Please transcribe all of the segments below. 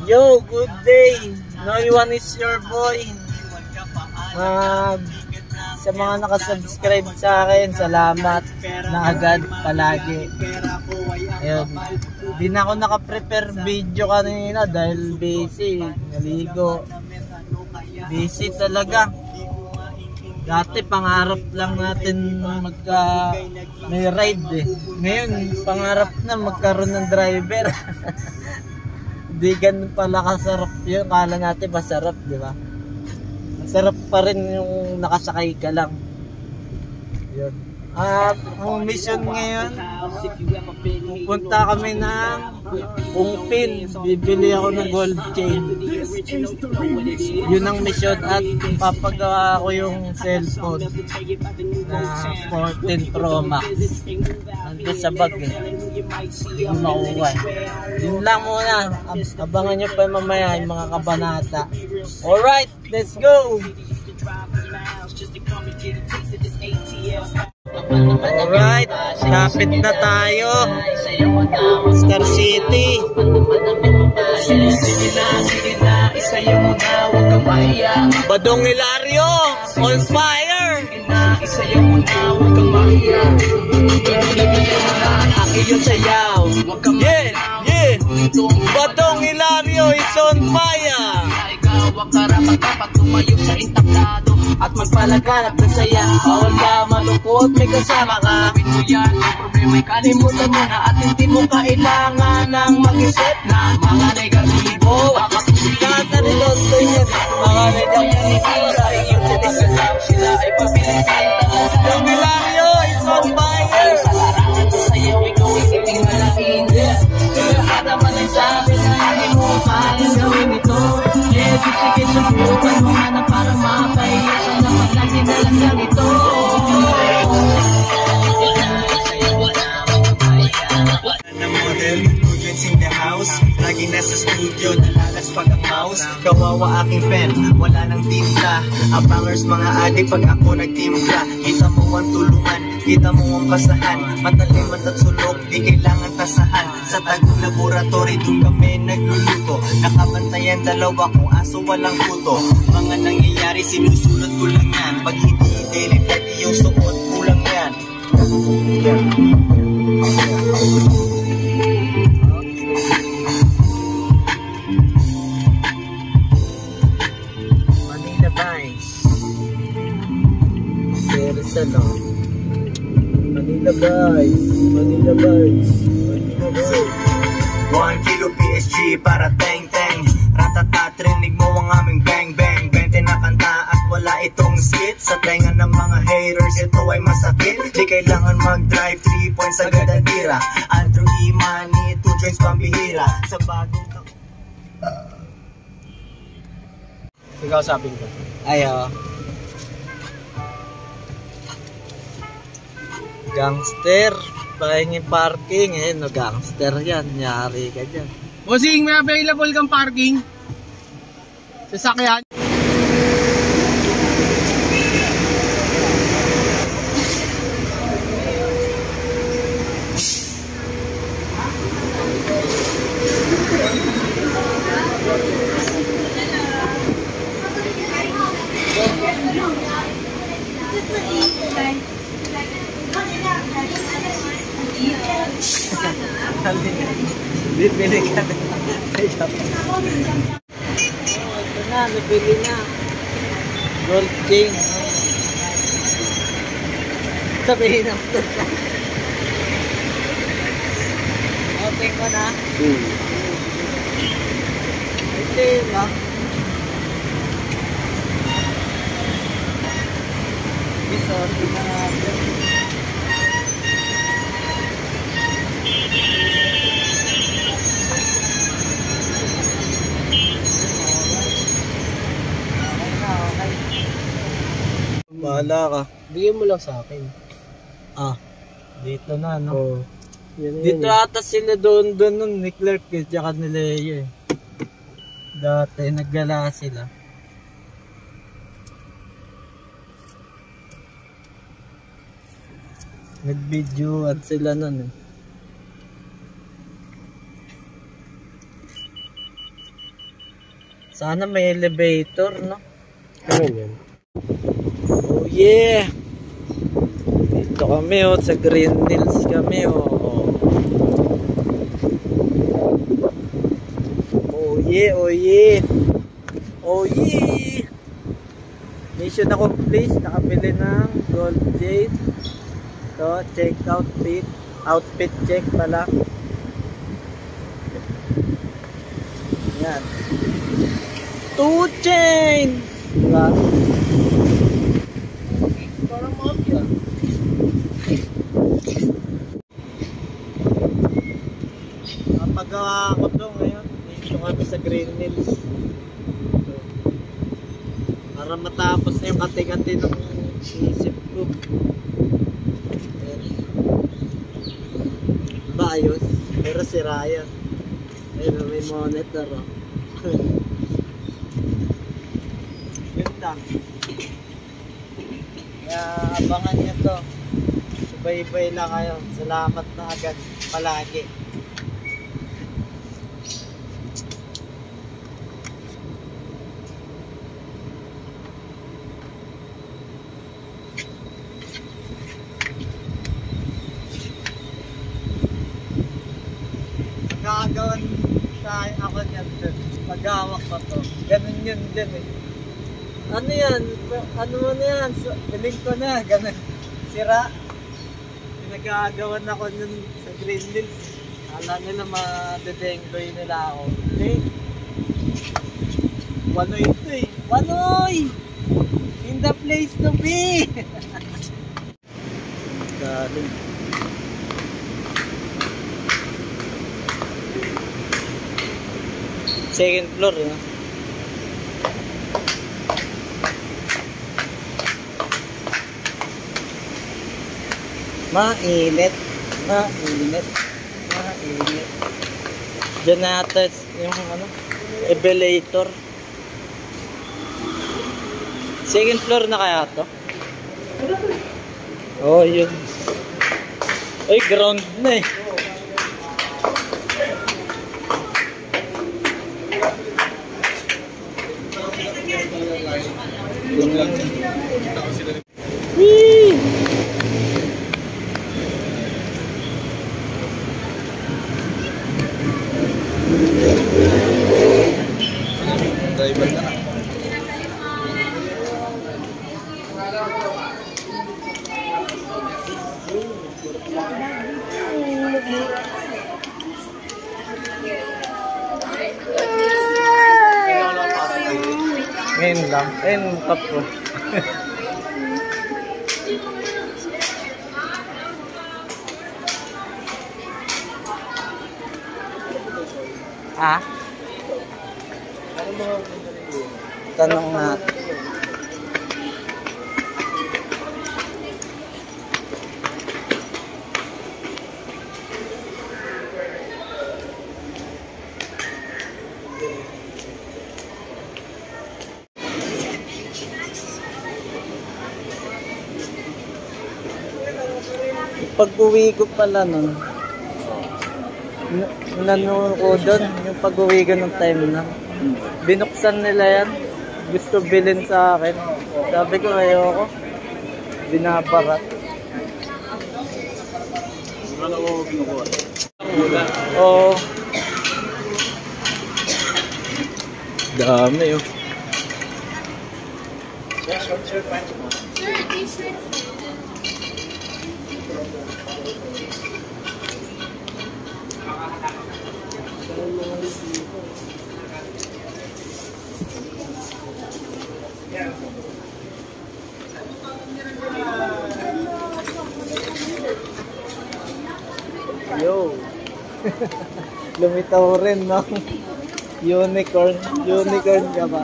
Yo, good day. No one is your boy. Sa mga nakasubscribe sa akin, salamat na agad palagi. Ayun. Di na ako nakaprepare video kanina dahil busy. Naligo. Busy talaga. Dati pangarap lang natin may ride eh. Ngayon pangarap na magkaroon ng driver. Di ganun pala kasarap yun. Kala natin masarap, di ba? Masarap pa rin yung nakasakay ka lang. Yun. Ang mission ngayon, pupunta kami ng Ungpin. Bibili ako ng gold chain. Yun ang mission at papagawa ko yung cellphone na 14 Pro Max. Nandun sa bag eh. Yung makuha. Yun lang muna. Abangan nyo pa mamaya yung mga kabanata. Alright, let's go! Alright, lapit na tayo. Star City. Badong Hilario on fire. Yeah, yeah. Badong Hilario is on fire. Huwag karapat dapat tumayo sa entablado at magpalaganap ng saya. Bawal ka malungkot, may kasama ka. Gawin mo yan, may problema ay kalimutan mo na. At hindi mo kailangan ng mag-isip na mga negatibo. Kahit na rin doon yan, mga negatibo sa iyong tinisalaw. Sila ay pabilisin talaga. Yung Hilario, it's on fire. Sa larangan mo sa'yo, ikaw ikiting malaking. Lahat naman ay sabi na hindi mo kayang gawin ito. Sige, subukan mo nga na para makakaya. Sana palagi na lang yan ito. Na model, students in the house. Lagi nasa studio, nalalas pag ang mouse. Kawawa aking pen, wala nang timpla. Abangers mga adik pag ako nagtimpla. Kita mo ang tulungan, kita mo ang basahan. Mataliman at sulok, di kailangan tasahan. Sa Tagum Laboratory, doon kami nagluluto. Nakabantayan dalawa kong aso walang puto. Mga nangyayari, sinusulat ko lang yan. Pag hindi daily flight, yung suot, kulang yan. Manila Vice. Persano. Manila Vice. Manila Vice. Manila Vice. 1 kilo PSG para teng-teng. Ratatat, rinig mo ang aming bang-bang. 20 na kanta at wala itong skit. Sa tenga ng mga haters, ito ay masakit. Di kailangan mag-drive, 3 points agad ang tira. Andrew E. Manny, 2 joints pambihira. Sa bagong ikaw sabi ko. Ayaw. Gangster. Pahingin parking. Eh, no gangster yan. Nyari ka dyan. Bossing, may available kang parking? Sasakyan? Bibili ka na. Ito na, nabili na. Gold chain. Sabihin na. Open ko na. Ito yun ba? Ito, tingnan natin. Bahala ka. Bigyan mo lang sa akin. Dito na, no? Oo. Dito ata sila doon nun, ni Clark at saka ni Leo eh. Dati, naggala sila. Nag-videoan sila nun eh. Sana may elevator, no? Ano yan? Oh yeah! Dito kami oh, sa Green Hills kami oh. Oh yeah, oh yeah! Oh yeah! Mission accomplished, nakabili ng gold jade. So, check outfit. Outfit check pala. Yan. 2 chains! Diba? Parang mafia. Napagawa ko to ngayon. Dito kami sa Green Hills. So, para matapos na yung kati-kati ng isip ko. Ba ayos? Pero sira yan. Ayun, may monitor oh. Yun lang. Kaya abangan nyo to. Subay-bay lang kayo. Salamat na agad palagi. Gagawan tayo ako niyan dun. Paghawak ko to. Ganun yun dyan eh. Ano yan? Ano mo na yan? Piling ko na. Ganun. Sira. Pinagagawan ako nun sa Green Hills. Kala nila madedenggoy nila ako. Okay? Wanoy ito eh. Wanoy! In the place to be! Galing. Second floor, no? Mainit. Mainit. Mainit. Diyan natin yung ano, elevator. Second floor na kaya to? Oh, yun. Ay, ground na eh. Whee! Driver na. Ngayon lang. Ayun, mukha po. Ah? Tanong natin. Pag-uwi ko pala nun, nanonood ko doon, yung pag-uwi ko ng time na. Binuksan nila yan. Gusto bilhin sa akin. Sabi ko, ayoko. Binabarat. Ano ko kinukuha? Oo. Dami yun. Sir, t-shirt. Yo. Lumitaw rin, no? Unicorn. Unicorn ka ba?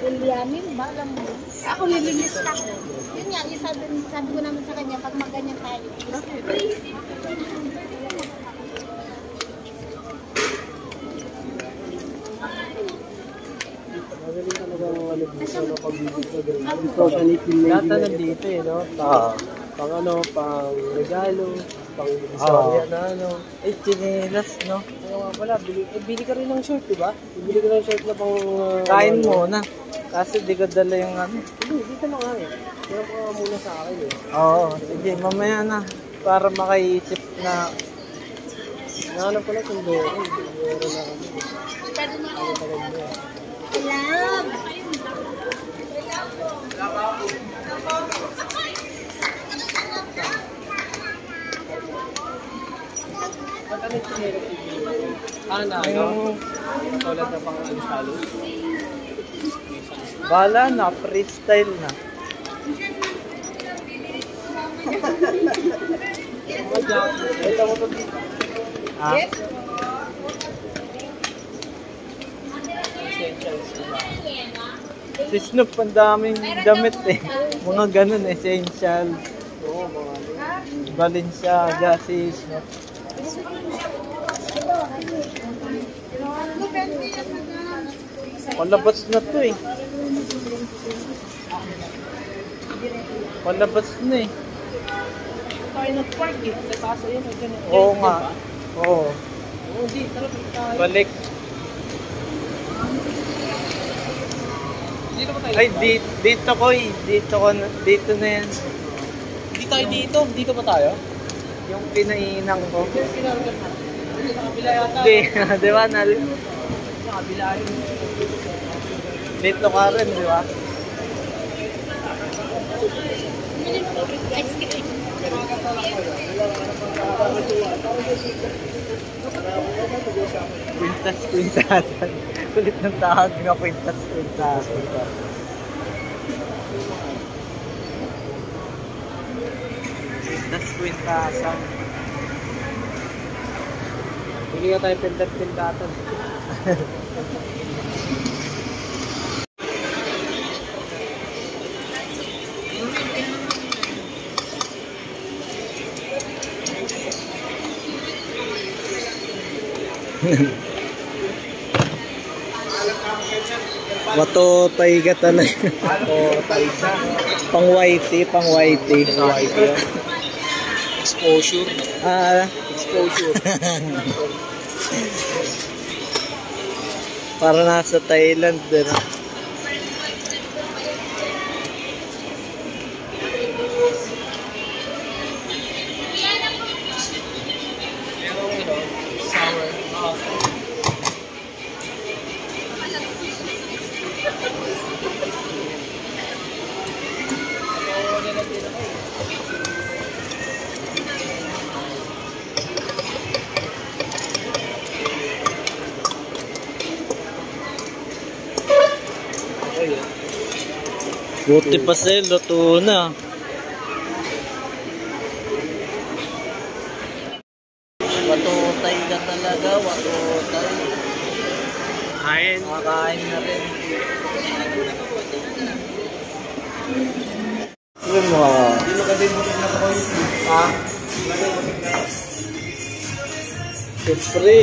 Ulyanin ba? Alam mo? Ako lilinis ka. Yun nga, sabi ko naman sa kanya, pag maganyan tayo. Magaling talaga ang ano dito na pag-ibig sa Green. Social media. Gata nandito eh, no? Pang ano, pang regalo, pang Oo. Victoria na ano. Eh, chinelas, no? Kaya nga pala, bili ka rin ng short, di ba? Bili ka ng short na pang... Kain muna. Kasi di ko dala yung ano. Hindi, dito na nga eh. Kaya pa muna sa akin eh. Oo, sige, mamaya na. Para makaisip na. Nahanap ko lang kung doon. Doon na kami. Alam. Ano yung chinero? Ano? Tulad na pang alisalo? Bala na, freestyle na. Ito mo to. Ah, Essentials. si Snoop, ang daming damit eh. Mga ganun, essential. Oo, mga ano. Balenciaga, si Snoop. Palabas na to eh. Palabas na eh. Tayo nag-park eh. Sa taas ayun. Oo nga. Oo. Oo, di. Tara, tayo. Balik. Dito ba tayo? Ay, dito ko eh. Dito na yan. Di tayo dito. Dito ba tayo? Yung pinaiinang ko. Kinaragyan na. Dito sa kabila yata. Hindi, di ba? Sa kabila yun. Dito ka rin, di ba? Ice cream. Kwintas-kwintasan. Kulit ng tawag nga, kwintas-kwintasan. Kwintas-kwintasan. Hindi nga tayo pintat-pintatan. Matotay ka talaga. Pang whitey, pang whitey. Exposure. Ah, Exposure. para nasa Thailand din. Sour. Buti pa sa'yo, luto na. Watutay ka talaga, watutay. Kain. Makakain na rin. Yun mo. Hindi makadibukit na ako yun. Ha? Siyempre.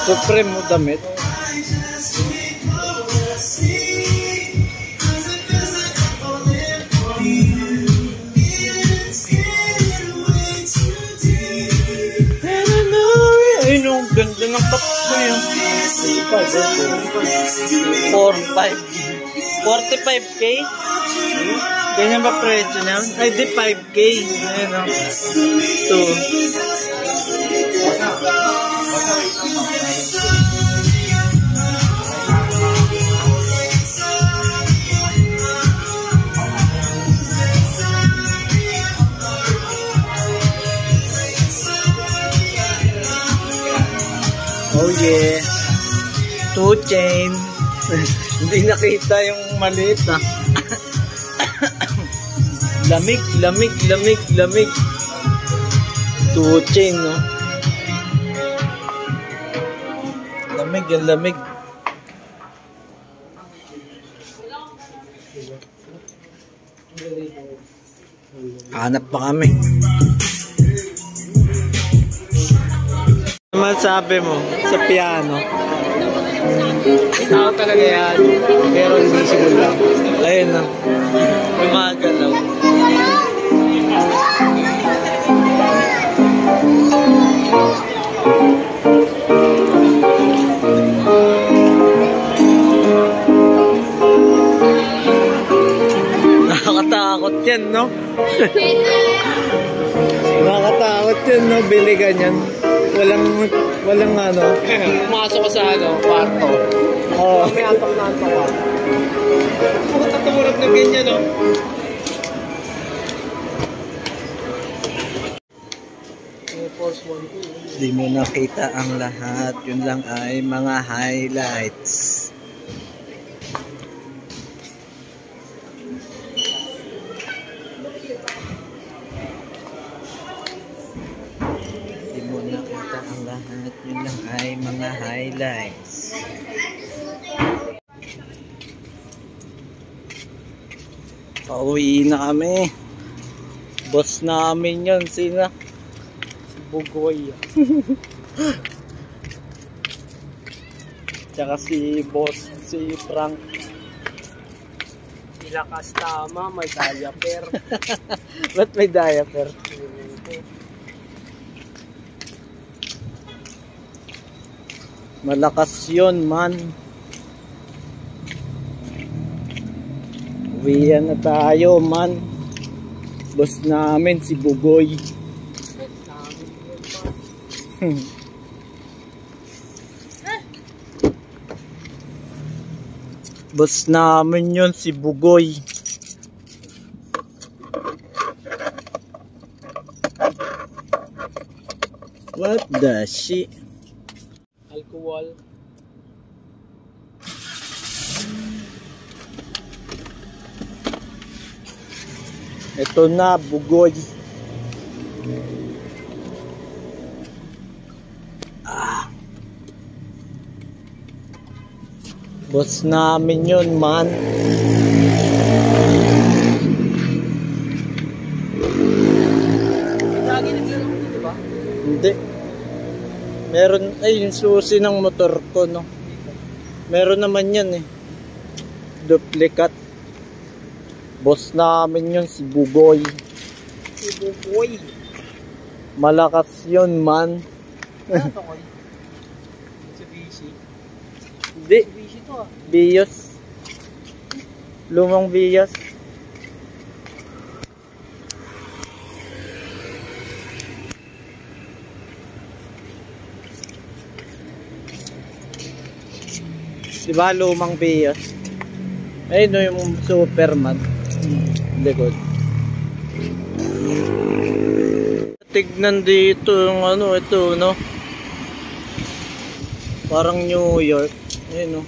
Supreme mo damit. Ayun yung ganda ng top ko yun. 45K? Ganyan ba presyo niya? Ay di 5K. Ayun o. 2. Oh yeah. 2 chain. Hindi nakita yung maliit ah. Lamig. 2 chain no. Lamig. Hanap pa kami. Ano masabi mo sa piano? Tao talaga yan. Pero invisible lang. Ayun na. Gumagalaw. Nakakatakot yan, no? Nakakatakot yan, no? Bili ganyan. Walang ano. Pumasok ko sa kwarto. Oo. May antok na antok ka. Bakit natulog na ganyan, no? Force 1, 2. Hindi mo nakita ang lahat. Yun lang ay mga highlights. Hindi mo nakita ang lahat. Yun lang ay mga highlights. Pauwi na kami. Boss namin yun. Sino? Bugoy. Tsaka si boss, si Frank. Ilakas tama, may diaper. Ba't may diaper? Malakas yun, man. Uwian na tayo, man. Boss namin, si Bugoy. Boss namin yun, si Bugoy. What the shit? Alcohol. Ito na, Bugoy. Boss namin yun, man. Lagi naglaro ko, di ba? Hindi. Meron, ay, yung susi ng motor ko, no? Meron naman yan, eh. Duplicate. Boss namin yun, si Bugoy. Si Bugoy. Malakas yun, man. Ano to, Koy? Si BC. Hindi. Si BC to, ah. Bios. Lumang Bios. Diba lumang Bios? Ayun no, yung Superman. Likod. Tignan dito yung ano, ito no. Parang New York. Ayun no.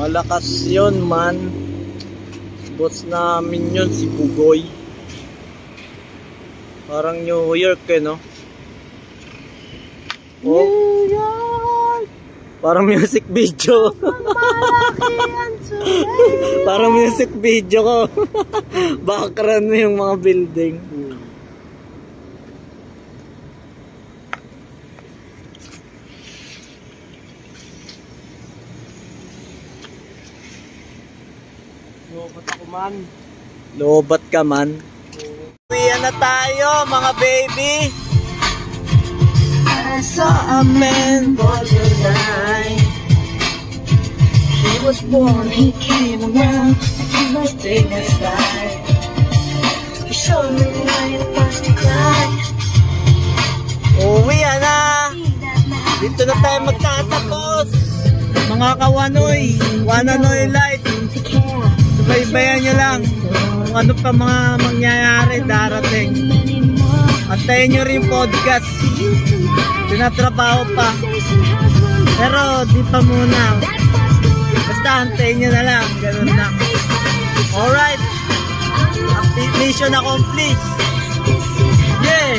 Malakas yun, man. Boss namin yun, si Bugoy. Parang New York eh, no? Oh. New York! Parang music video. Parang music video ko. Background mo yung mga building. Lobat ako, man. Lobat ka, man. Uwian na tayo, mga baby. I saw a man for tonight. He was born, he came around. He must take his life. He showed me why it was to cry. Uwian na. Dito na tayo magtatapos. Mga kawanoy, Wananoy Light. Subaybayan nyo lang kung ano pa mga mangyayari darating. Antayin nyo rin podcast. Tinatrabaho pa. Pero di pa muna. Basta antayin nyo na lang. Ganun na. Alright. Mission accomplished. Yeah.